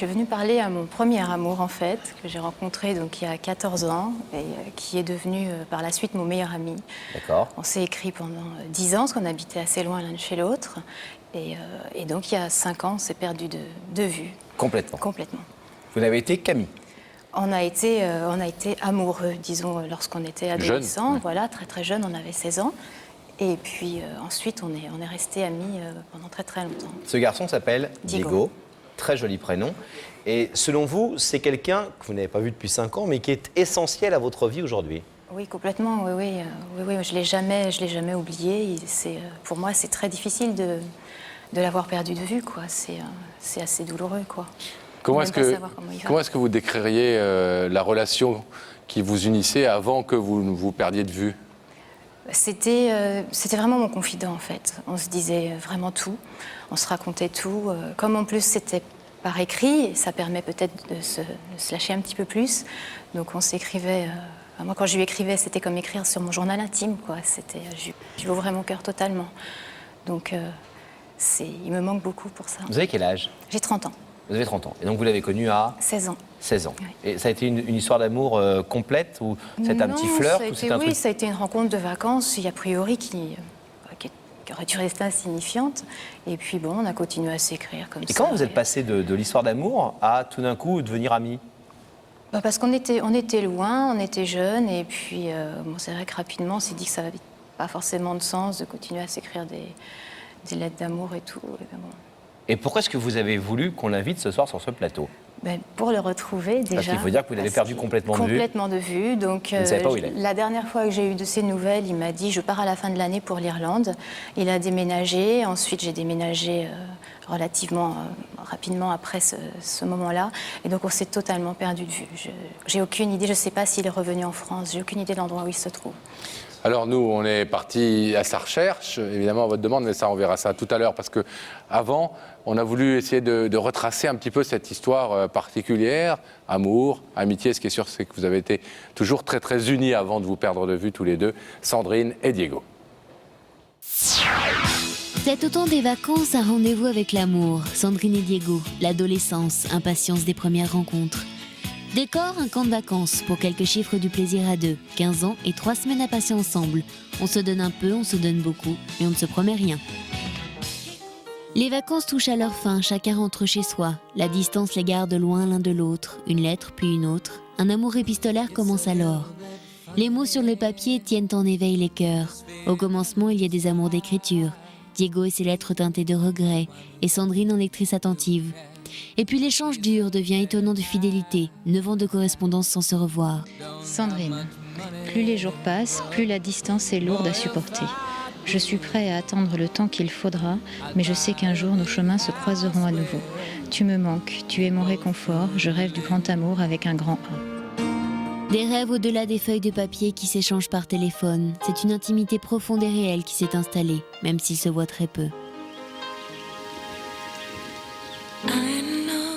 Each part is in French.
suis venue parler à mon premier amour, en fait, que j'ai rencontré donc, il y a 14 ans et qui est devenu par la suite mon meilleur ami. D'accord. On s'est écrit pendant 10 ans, parce qu'on habitait assez loin l'un de chez l'autre. Et donc, il y a 5 ans, on s'est perdu de vue. Complètement. Complètement. Vous n'avez été qu'amis. On a été amoureux, disons, lorsqu'on était adolescents. Jeune, ouais. Voilà, très très jeune, on avait 16 ans. Et puis ensuite, on est restés amis pendant très très longtemps. Ce garçon s'appelle Diego. Très joli prénom. Et selon vous, c'est quelqu'un que vous n'avez pas vu depuis 5 ans, mais qui est essentiel à votre vie aujourd'hui. Oui, complètement, oui, je l'ai jamais oublié. Pour moi, c'est très difficile de l'avoir perdu de vue, quoi. C'est assez douloureux, quoi. Comment est-ce que vous décririez la relation qui vous unissait avant que vous vous perdiez de vue? C'était vraiment mon confident, en fait. On se disait vraiment tout, on se racontait tout. Comme en plus c'était par écrit, ça permet peut-être de se lâcher un petit peu plus. Donc on s'écrivait. Moi, quand je lui écrivais, c'était comme écrire sur mon journal intime, quoi. Je lui ouvrais mon cœur totalement. Donc il me manque beaucoup pour ça. Vous avez quel âge? J'ai 30 ans. Vous avez 30 ans. Et donc vous l'avez connu à 16 ans. 16 ans. Oui. Et ça a été une histoire d'amour complète ou c'est un petit flirt ou c'est un truc... ça a été une rencontre de vacances, a priori, qui aurait dû rester insignifiante. Et puis bon, on a continué à s'écrire comme ça. Et comment vous êtes passé de l'histoire d'amour à tout d'un coup devenir amis? Parce qu'on était loin, on était jeunes, et puis bon, c'est vrai que rapidement, on s'est dit que ça n'avait pas forcément de sens de continuer à s'écrire des lettres d'amour et tout. Et bon. Et pourquoi est-ce que vous avez voulu qu'on l'invite ce soir sur ce plateau? Pour le retrouver, déjà. Parce qu'il faut dire que vous l'avez perdu complètement de vue. Complètement de vue. Donc, Vous ne savez pas où il est. La dernière fois que j'ai eu de ses nouvelles, il m'a dit « Je pars à la fin de l'année pour l'Irlande ». Il a déménagé. Ensuite, j'ai déménagé relativement rapidement après ce moment-là. Et donc, on s'est totalement perdu de vue. J'ai aucune idée. Je ne sais pas s'il est revenu en France. J'ai aucune idée de l'endroit où il se trouve. Alors nous, on est parti à sa recherche, évidemment à votre demande, mais ça, on verra ça tout à l'heure, parce que avant, on a voulu essayer de retracer un petit peu cette histoire particulière, amour, amitié. Ce qui est sûr, c'est que vous avez été toujours très très unis avant de vous perdre de vue tous les deux, Sandrine et Diego. C'est autant des vacances, un rendez-vous avec l'amour, Sandrine et Diego, l'adolescence, impatience des premières rencontres. Décor, un camp de vacances, pour quelques chiffres du plaisir à deux, 15 ans et 3 semaines à passer ensemble. On se donne un peu, on se donne beaucoup, mais on ne se promet rien. Les vacances touchent à leur fin, chacun rentre chez soi. La distance les garde loin l'un de l'autre, une lettre puis une autre. Un amour épistolaire commence alors. Les mots sur le papier tiennent en éveil les cœurs. Au commencement, il y a des amours d'écriture. Diego et ses lettres teintées de regrets, et Sandrine en lectrice attentive. Et puis l'échange dur devient étonnant de fidélité, 9 ans de correspondance sans se revoir. Sandrine, plus les jours passent, plus la distance est lourde à supporter. Je suis prêt à attendre le temps qu'il faudra, mais je sais qu'un jour nos chemins se croiseront à nouveau. Tu me manques, tu es mon réconfort, je rêve du grand amour avec un grand A. Des rêves au-delà des feuilles de papier qui s'échangent par téléphone. C'est une intimité profonde et réelle qui s'est installée, même s'il se voit très peu.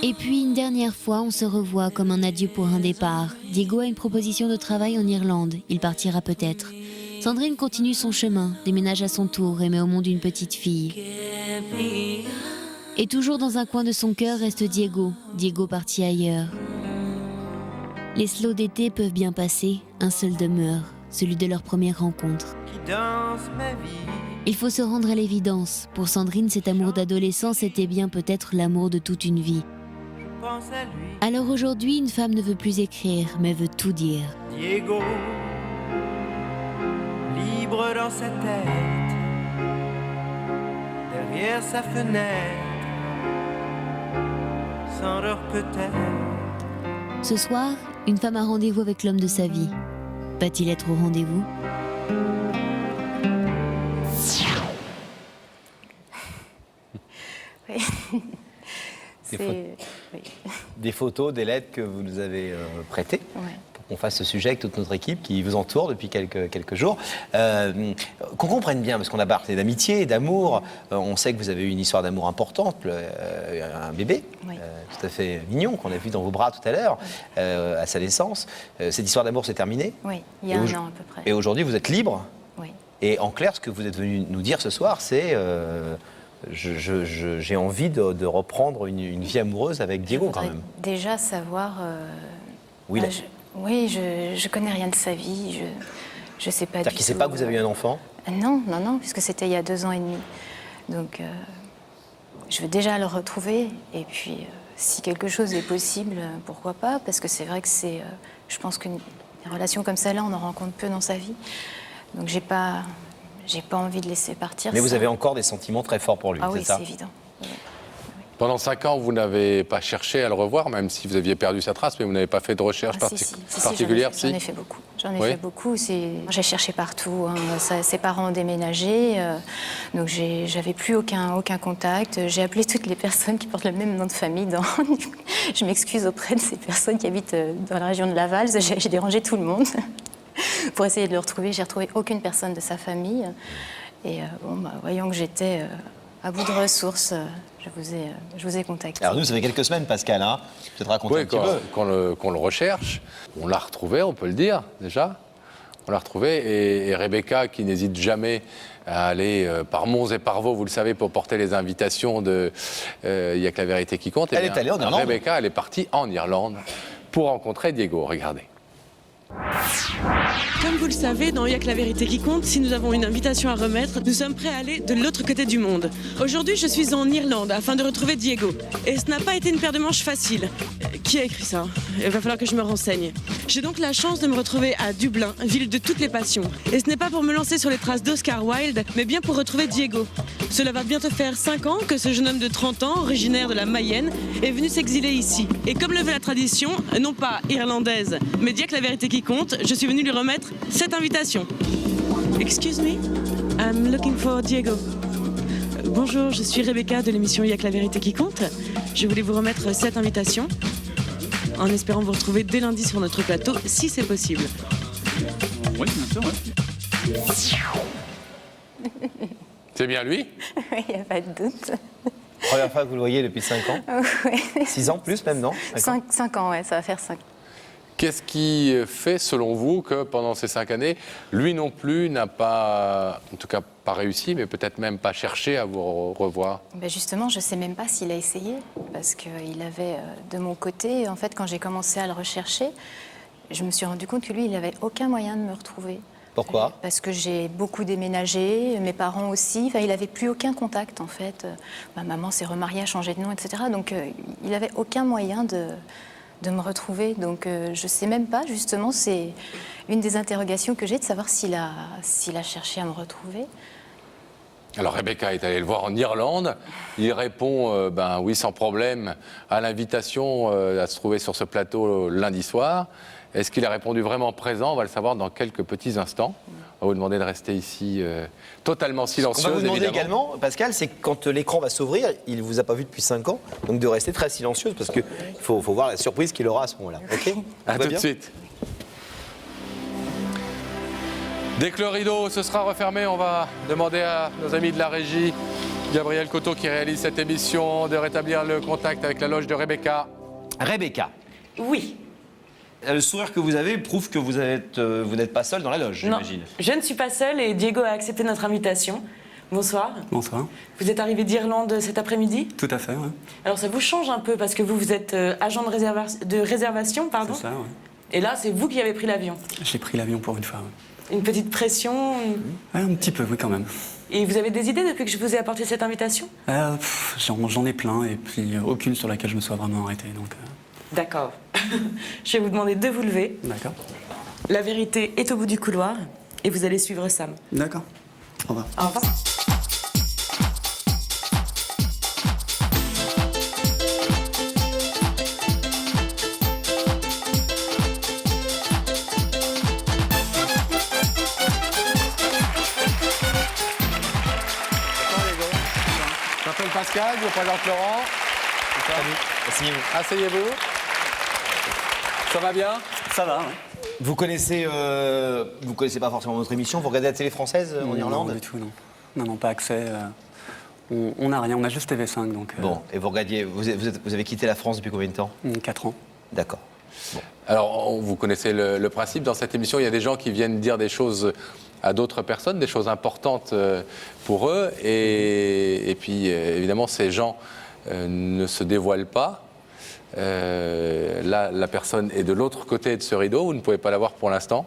Et puis une dernière fois, on se revoit comme un adieu pour un départ. Diego a une proposition de travail en Irlande, il partira peut-être. Sandrine continue son chemin, déménage à son tour et met au monde une petite fille. Et toujours dans un coin de son cœur reste Diego, Diego parti ailleurs. Les slows d'été peuvent bien passer, un seul demeure, celui de leur première rencontre. Il faut se rendre à l'évidence. Pour Sandrine, cet amour d'adolescence était bien peut-être l'amour de toute une vie. Alors aujourd'hui, une femme ne veut plus écrire, mais veut tout dire. Diego, libre dans sa tête, derrière sa fenêtre, s'endort peut-être. Ce soir, une femme a rendez-vous avec l'homme de sa vie. Va-t-il être au rendez-vous ? Des photos, des lettres que vous nous avez prêtées. Ouais. Pour qu'on fasse ce sujet avec toute notre équipe qui vous entoure depuis quelques jours. Qu'on comprenne bien, parce qu'on a parlé d'amitié et d'amour. On sait que vous avez eu une histoire d'amour importante, un bébé Oui. tout à fait mignon qu'on a vu dans vos bras tout à l'heure, à sa naissance. Cette histoire d'amour s'est terminée. Oui, il y a un an à peu près. Et aujourd'hui, vous êtes libre. Oui. Et en clair, ce que vous êtes venu nous dire ce soir, c'est j'ai envie de reprendre une vie amoureuse avec Diego quand même. Déjà savoir. Oui, là. Oui, je connais rien de sa vie. Je sais pas. C'est-à-dire qu'il ne sait pas que vous avez eu un enfant? Non, puisque c'était il y a 2 ans et demi. Donc, je veux déjà le retrouver. Et puis, si quelque chose est possible, pourquoi pas? Parce que c'est vrai que je pense qu'une relation comme celle-là, on en rencontre peu dans sa vie. Donc, j'ai pas envie de laisser partir. Mais ça. vous avez encore des sentiments très forts pour lui, Ah c'est oui, ça? c'est évident. Oui. Pendant 5 ans, vous n'avez pas cherché à le revoir, même si vous aviez perdu sa trace, mais vous n'avez pas fait de recherche particulière? J'en ai fait beaucoup. J'en ai fait beaucoup. J'ai cherché partout. Ses parents ont déménagé, donc j'avais plus aucun contact. J'ai appelé toutes les personnes qui portent le même nom de famille. Je m'excuse auprès de ces personnes qui habitent dans la région de Laval. J'ai dérangé tout le monde pour essayer de le retrouver. J'ai retrouvé aucune personne de sa famille. Et voyant que j'étais à bout de ressources, je vous ai contacté. Alors nous, ça fait quelques semaines, Pascal, hein. Peut-être raconter un petit peu. Qu'on le recherche, on l'a retrouvé, on peut le dire déjà. On l'a retrouvé et Rebecca, qui n'hésite jamais à aller par Mons et par Vaux, vous le savez, pour porter les invitations de Il y a que la vérité qui compte. Elle est allée en Irlande. Rebecca, elle est partie en Irlande pour rencontrer Diego. Regardez. Comme vous le savez, dans Il y a que la vérité qui compte, si nous avons une invitation à remettre, nous sommes prêts à aller de l'autre côté du monde. Aujourd'hui, je suis en Irlande afin de retrouver Diego. Et ce n'a pas été une paire de manches facile. Qui a écrit ça? Il va falloir que je me renseigne. J'ai donc la chance de me retrouver à Dublin, ville de toutes les passions. Et ce n'est pas pour me lancer sur les traces d'Oscar Wilde, mais bien pour retrouver Diego. Cela va bientôt faire 5 ans que ce jeune homme de 30 ans, originaire de la Mayenne, est venu s'exiler ici. Et comme le veut la tradition, non pas irlandaise, mais Il y a que la vérité qui compte, je suis venue lui remettre cette invitation. Excuse me, I'm looking for Diego. Bonjour, je suis Rebecca de l'émission Il y a que la vérité qui compte. Je voulais vous remettre cette invitation, en espérant vous retrouver dès lundi sur notre plateau, si c'est possible. Oui, bien sûr, C'est bien lui? Oui, il n'y a pas de doute. Première fois que vous le voyez depuis 5 ans? Ouais. 6 ans plus même, non? 5 ans, ouais, ça va faire 5. Qu'est-ce qui fait, selon vous, que pendant ces 5 années, lui non plus n'a pas, en tout cas pas réussi, mais peut-être même pas cherché à vous revoir? Ben justement, je ne sais même pas s'il a essayé, parce qu'il avait, de mon côté, en fait, quand j'ai commencé à le rechercher, je me suis rendu compte que lui, il n'avait aucun moyen de me retrouver. Pourquoi? Parce que j'ai beaucoup déménagé, mes parents aussi. Enfin, il n'avait plus aucun contact, en fait. Ma maman s'est remariée, a changé de nom, etc. Donc, il n'avait aucun moyen de me retrouver. Donc, je ne sais même pas, justement, c'est une des interrogations que j'ai, de savoir s'il a cherché à me retrouver. Alors Rebecca est allée le voir en Irlande. Il répond oui, sans problème à l'invitation à se trouver sur ce plateau lundi soir. Est-ce qu'il a répondu vraiment présent? On va le savoir dans quelques petits instants. On va vous demander de rester ici totalement silencieux. On va vous demander évidemment. également, Pascal, c'est que quand l'écran va s'ouvrir, il ne vous a pas vu depuis 5 ans, donc de rester très silencieuse parce qu'il faut voir la surprise qu'il aura à ce moment-là. Ok? À va tout bien de suite. Dès que le rideau se sera refermé, on va demander à nos amis de la régie, Gabriel Coteau qui réalise cette émission, de rétablir le contact avec la loge de Rebecca. Rebecca, Oui. le sourire que vous avez prouve que vous n'êtes pas seul dans la loge, Non, j'imagine. je ne suis pas seule et Diego a accepté notre invitation. Bonsoir. Bonsoir. Vous êtes arrivé d'Irlande cet après-midi? Tout à fait, oui. Alors ça vous change un peu parce que vous êtes agent de réservation, pardon. C'est ça, oui. Et là, c'est vous qui avez pris l'avion. J'ai pris l'avion pour une fois, oui. Une petite pression. Ouais, un petit peu, oui, quand même. Et vous avez des idées depuis que je vous ai apporté cette invitation? J'en ai plein, et puis aucune sur laquelle je me sois vraiment arrêté, donc... D'accord. Je vais vous demander de vous lever. D'accord. La vérité est au bout du couloir et vous allez suivre Sam. D'accord. Au revoir. Au revoir. Je m'appelle Pascal, je vous présente Laurent. Asseyez-vous. Asseyez-vous. Ça va bien? Ça va, oui. Vous connaissez pas forcément notre émission, vous regardez la télé française en Irlande? Non, du tout, non. Non, pas accès. On n'a rien, on a juste TV5, donc... Bon, et vous regardiez, vous avez quitté la France depuis combien de temps? 4 ans. D'accord. Alors, vous connaissez le principe. Dans cette émission, il y a des gens qui viennent dire des choses à d'autres personnes, des choses importantes pour eux. Et puis, évidemment, ces gens ne se dévoilent pas. Là, la personne est de l'autre côté de ce rideau. Vous ne pouvez pas la voir pour l'instant.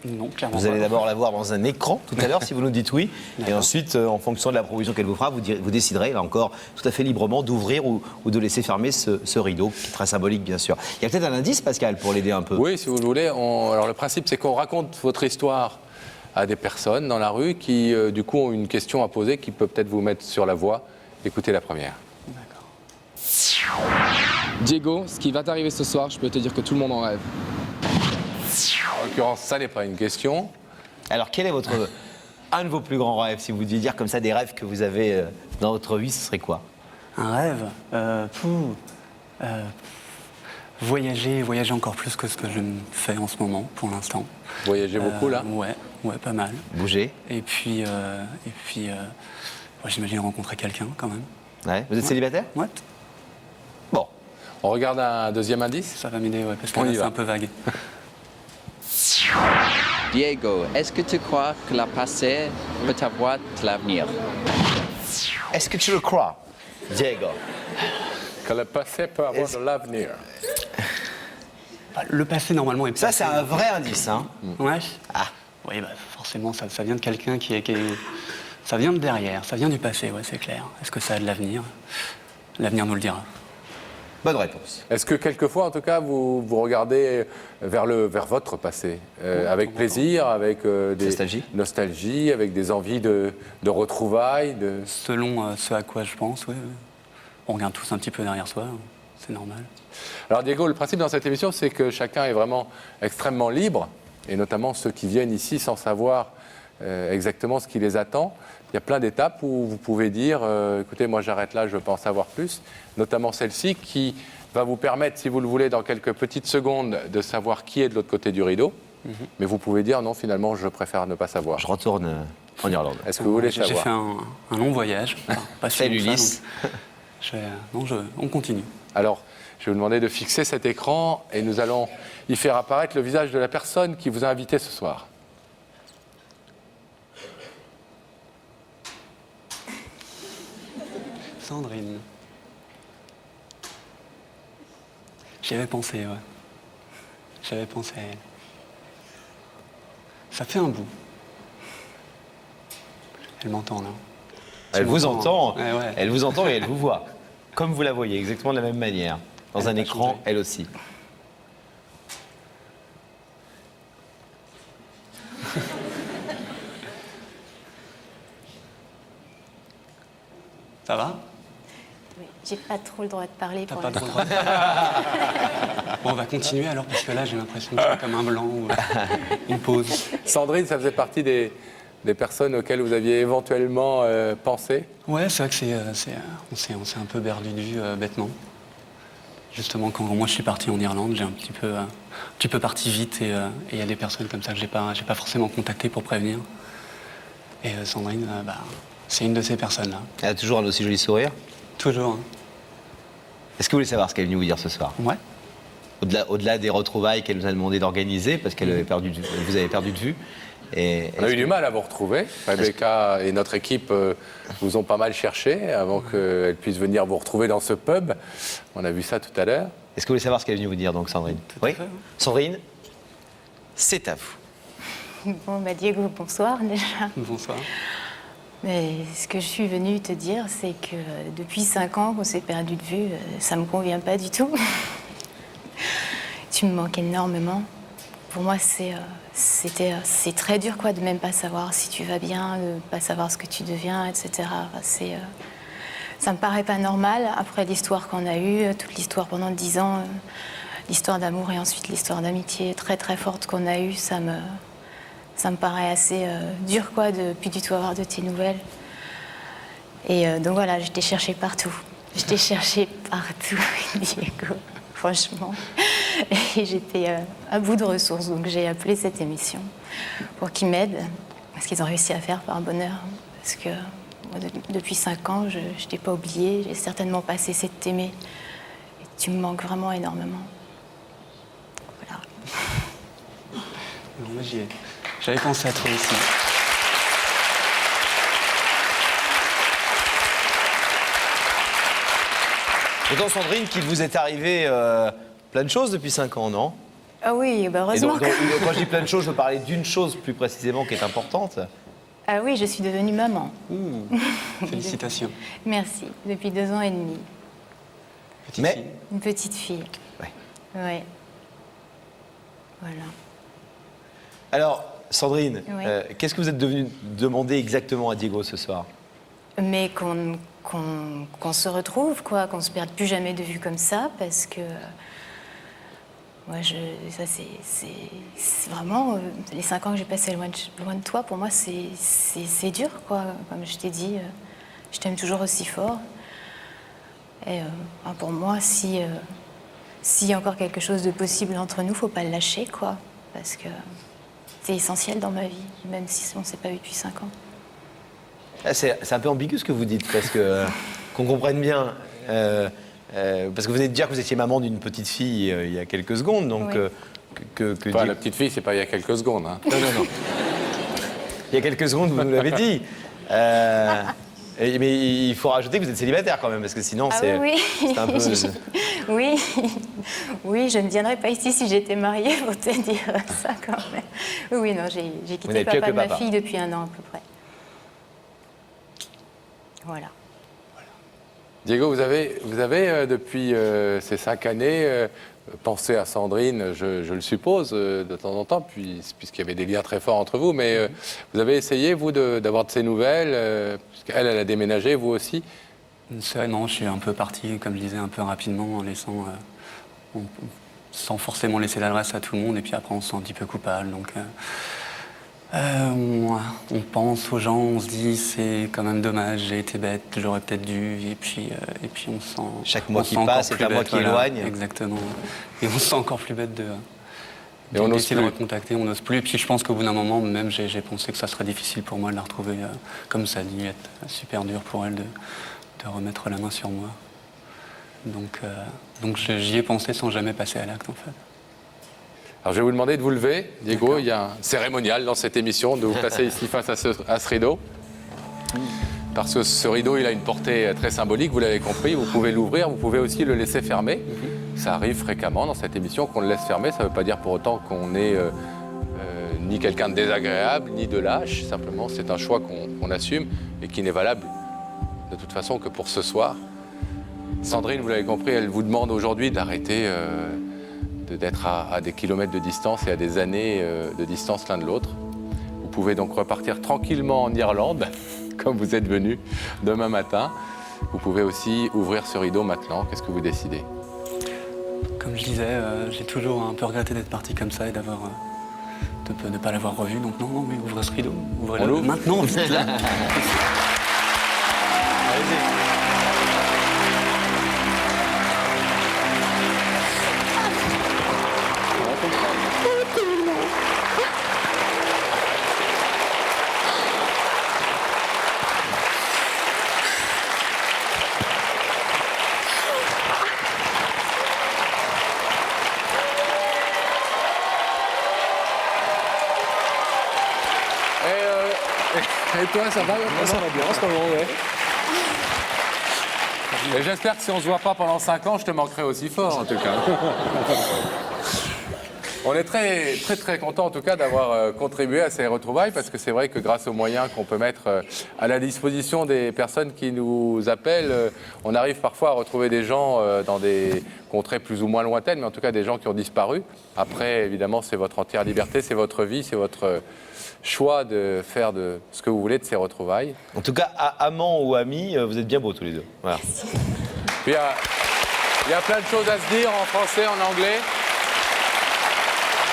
Non, clairement. Vous allez d'abord la voir dans un écran tout à l'heure, si vous nous dites oui. Et ensuite, en fonction de la proposition qu'elle vous fera, vous déciderez, là encore, tout à fait librement, d'ouvrir ou de laisser fermer ce rideau, qui est très symbolique, bien sûr. Il y a peut-être un indice, Pascal, pour l'aider un peu. Oui, si vous le voulez. Alors, le principe, c'est qu'on raconte votre histoire à des personnes dans la rue qui, du coup, ont une question à poser qui peut peut-être vous mettre sur la voie. Écoutez la première. Diego, ce qui va t'arriver ce soir, je peux te dire que tout le monde en rêve. En l'occurrence, ça n'est pas une question. Alors, quel est un de vos plus grands rêves? Si vous deviez dire comme ça des rêves que vous avez dans votre vie, ce serait quoi? Un rêve voyager encore plus que ce que je ne fais en ce moment, pour l'instant. Voyager beaucoup, là? Ouais, pas mal. Bouger. Et puis, j'imagine rencontrer quelqu'un, quand même. Ouais. Vous êtes célibataire? Ouais. Bon. On regarde un deuxième indice? Ça va m'aider, ouais, parce que On là, y c'est va. un peu vague. Diego, est-ce que tu crois que le passé peut avoir de l'avenir? Est-ce que tu le crois, Diego? Que le passé peut avoir de l'avenir. Le passé, normalement, est Ça, passé. c'est un vrai indice, hein? Ouais. Ah. Oui, forcément, ça vient de quelqu'un qui est... Ça vient de derrière, ça vient du passé, ouais, c'est clair. Est-ce que ça a de l'avenir? L'avenir nous le dira. Bonne réponse. Est-ce que quelquefois, en tout cas, vous regardez vers votre passé, avec plaisir, avec des nostalgies, avec des envies de retrouvailles Selon ce à quoi je pense, oui. On regarde tous un petit peu derrière soi, c'est normal. Alors Diego, le principe dans cette émission, c'est que chacun est vraiment extrêmement libre, et notamment ceux qui viennent ici sans savoir exactement ce qui les attend. Il y a plein d'étapes où vous pouvez dire écoutez, moi j'arrête là, je veux en savoir plus, notamment celle-ci qui va vous permettre, si vous le voulez, dans quelques petites secondes, de savoir qui est de l'autre côté du rideau. Mais vous pouvez dire non, finalement, je préfère ne pas savoir. Je retourne en Irlande. Est-ce que vous voulez savoir? J'ai fait un long voyage. Pas si Salut long que Ulysse. ça, donc on continue. Alors, je vais vous demander de fixer cet écran et nous allons y faire apparaître le visage de la personne qui vous a invité ce soir. Sandrine. J'y avais pensé, ouais. J'avais pensé à elle. Ça fait un bout. Elle m'entend, là. Elle vous entend, Ouais, ouais. elle vous entend et elle vous voit. Comme vous la voyez, exactement de la même manière. Dans Elle un a pas écran, changé. elle aussi. Ça va? Oui, j'ai pas trop le droit de parler T'as pour pas l'instant. trop le droit. Bon, on va continuer alors, parce que là, j'ai l'impression que c'est comme un blanc ou une pause. Sandrine, ça faisait partie des personnes auxquelles vous aviez éventuellement pensé? Ouais, c'est vrai que on s'est un peu perdu de vue bêtement. Justement, quand moi je suis parti en Irlande, j'ai un petit peu parti vite et il y a des personnes comme ça que j'ai pas forcément contacté pour prévenir. Et Sandrine, c'est une de ces personnes-là. Elle a toujours un aussi joli sourire. Toujours. Hein. Est-ce que vous voulez savoir ce qu'elle est venue vous dire ce soir? Ouais. Au-delà des retrouvailles qu'elle nous a demandé d'organiser, parce qu'elle vous avait perdu de vue. Et On a eu du mal à vous retrouver. Rebecca et notre équipe vous ont pas mal cherché avant qu'elle puisse venir vous retrouver dans ce pub. On a vu ça tout à l'heure. Est-ce que vous voulez savoir ce qu'elle est venue vous dire, donc, Sandrine? Oui. Sandrine, c'est à vous. Bon, Diego, bonsoir déjà. Bonsoir. Mais ce que je suis venue te dire, c'est que depuis 5 ans qu'on s'est perdu de vue, ça me convient pas du tout. Tu me manques énormément. Pour moi, c'est très dur, quoi, de même pas savoir si tu vas bien, de pas savoir ce que tu deviens, etc. Ça me paraît pas normal, après l'histoire qu'on a eue, toute l'histoire pendant 10 ans, l'histoire d'amour et ensuite l'histoire d'amitié très très forte qu'on a eue, ça me paraît assez dur, quoi, de plus du tout avoir de tes nouvelles. Et donc voilà, je t'ai cherché partout. Je t'ai cherché partout, Diego, franchement. Et j'étais à bout de ressources, donc j'ai appelé cette émission pour qu'ils m'aident, parce qu'ils ont réussi à faire par bonheur. Parce que moi, depuis 5 ans, je ne t'ai pas oublié, j'ai certainement pas cessé de t'aimer. Et tu me manques vraiment énormément. Voilà. Non, moi, J'avais pensé à toi aussi. Pourtant, Sandrine, qu'il vous est arrivé plein de choses depuis 5 ans, non? Ah oui, bah Et heureusement. donc, quand je dis plein de choses, je veux parler d'une chose plus précisément qui est importante. Ah oui, je suis devenue maman. Félicitations. Merci, depuis 2 ans et demi. Mais fille. Une petite fille. Ouais. Ouais. Voilà. Alors, Sandrine, Oui. qu'est-ce que vous êtes devenue demander exactement à Diego ce soir? Mais qu'on se retrouve, quoi, qu'on se perde plus jamais de vue comme ça, parce que moi, ça c'est vraiment les 5 ans que j'ai passés loin de toi. Pour moi, c'est dur, quoi. Comme je t'ai dit, je t'aime toujours aussi fort. Et pour moi, s'il y a encore quelque chose de possible entre nous, faut pas le lâcher, quoi, parce que c'est essentiel dans ma vie, même si on ne s'est pas vu depuis 5 ans. Ah, c'est un peu ambigu ce que vous dites, parce que qu'on comprenne bien. Parce que vous venez de dire que vous étiez maman d'une petite fille il y a quelques secondes, donc Oui. Enfin, la petite fille, c'est pas il y a quelques secondes. Hein. Non. Il y a quelques secondes, vous nous l'avez dit. Mais il faut rajouter que vous êtes célibataire quand même, parce que sinon oui. c'est un peu. Oui, oui, je ne viendrais pas ici si j'étais mariée pour te dire ça quand même. Oui, non, j'ai quitté n'êtes plus papa avec de le ma papa. fille depuis 1 an à peu près. Voilà. Diego, vous avez depuis ces 5 années pensé à Sandrine, je le suppose, de temps en temps, puisqu'il y avait des liens très forts entre vous, mais vous avez essayé, vous, d'avoir de ses nouvelles, puisqu'elle, elle a déménagé, vous aussi? Non, je suis un peu parti, comme je disais, un peu rapidement, en laissant, sans forcément laisser l'adresse à tout le monde, et puis après on se sent un petit peu coupable. Donc, on pense aux gens, on se dit c'est quand même dommage, j'ai été bête, j'aurais peut-être dû, et puis on se sent. Chaque mois on se qui sent encore passe est plus un mois bête, qui voilà, éloigne. Exactement. Et on se sent encore plus bête Et on n'ose d'essayer de plus. recontacter, on n'ose plus. Et puis je pense qu'au bout d'un moment, même j'ai pensé que ça serait difficile pour moi de la retrouver, comme ça a dû être super dur pour elle de remettre la main sur moi. Donc j'y ai pensé sans jamais passer à l'acte en fait. Alors je vais vous demander de vous lever, Diego, il y a un cérémonial dans cette émission, de vous placer ici face à ce rideau. Parce que ce rideau, il a une portée très symbolique, vous l'avez compris, vous pouvez l'ouvrir, vous pouvez aussi le laisser fermer. Ça arrive fréquemment dans cette émission qu'on le laisse fermer, ça ne veut pas dire pour autant qu'on est ni quelqu'un de désagréable, ni de lâche, simplement c'est un choix qu'on assume et qui n'est valable de toute façon que pour ce soir. Sandrine, vous l'avez compris, elle vous demande aujourd'hui d'arrêter d'être à des kilomètres de distance et à des années de distance l'un de l'autre. Vous pouvez donc repartir tranquillement en Irlande, comme vous êtes venu demain matin. Vous pouvez aussi ouvrir ce rideau maintenant. Qu'est-ce que vous décidez? Comme je disais, j'ai toujours un peu regretté d'être parti comme ça et de ne pas l'avoir revu. Donc non, mais ouvrez ce rideau. Ouvrez-le maintenant, vite là. Et toi, ça va? Ça va bien en ce moment, ouais. Et j'espère que si on ne se voit pas pendant 5 ans, je te manquerai aussi fort, en tout cas. On est très, très, très content, en tout cas, d'avoir contribué à ces retrouvailles, parce que c'est vrai que grâce aux moyens qu'on peut mettre à la disposition des personnes qui nous appellent, on arrive parfois à retrouver des gens dans des contrées plus ou moins lointaines, mais en tout cas des gens qui ont disparu. Après, évidemment, c'est votre entière liberté, c'est votre vie, c'est votre choix de faire de ce que vous voulez de ces retrouvailles. En tout cas, amants ou amis, vous êtes bien beaux tous les deux. Voilà. Puis, il y a plein de choses à se dire en français, en anglais.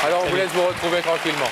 Alors on vous laisse vous retrouver tranquillement.